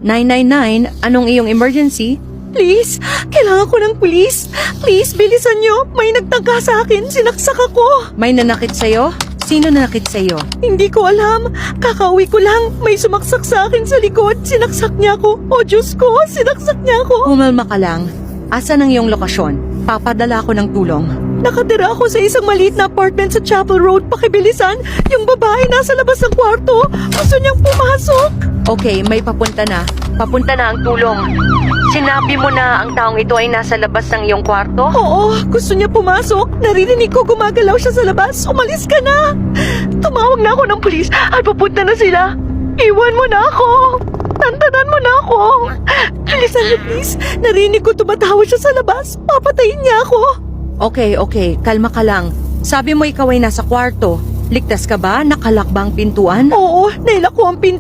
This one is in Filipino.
999, anong iyong emergency? Please, kailangan ko ng pulis. Please, bilisan nyo. May nagtangka sa akin. Sinaksak ako. May nanakit sa'yo? Sino nanakit sa'yo? Hindi ko alam. Kakauwi ko lang. May sumaksak sa akin sa likod. Sinaksak niya ako. Oh, Diyos ko. Sinaksak niya ako. Umalma ka lang. Asan ang iyong lokasyon? Papadala ako ng tulong. Nakatira ako sa isang maliit na apartment sa Chapel Road. Pakibilisan. Yung babae nasa labas ng kwarto. Gusto niyang pumasok. Okay, may papunta na. Papunta na ang tulong. Sinabi mo na ang taong ito ay nasa labas ng iyong kwarto? Oo, gusto niya pumasok. Naririnig ko gumagalaw siya sa labas. Umalis ka na. Tumawag na ako ng pulis at pupunta na sila. Iwan mo na ako. Tantanan mo na ako. Bilisan niyo, please. Narinig ko tumatawag siya sa labas. Papatayin niya ako. Okay. Kalma ka lang. Sabi mo ikaw ay nasa kwarto. Ligtas ka ba? Nakalak ba ang pintuan? Oo, nailak ko ang pinto.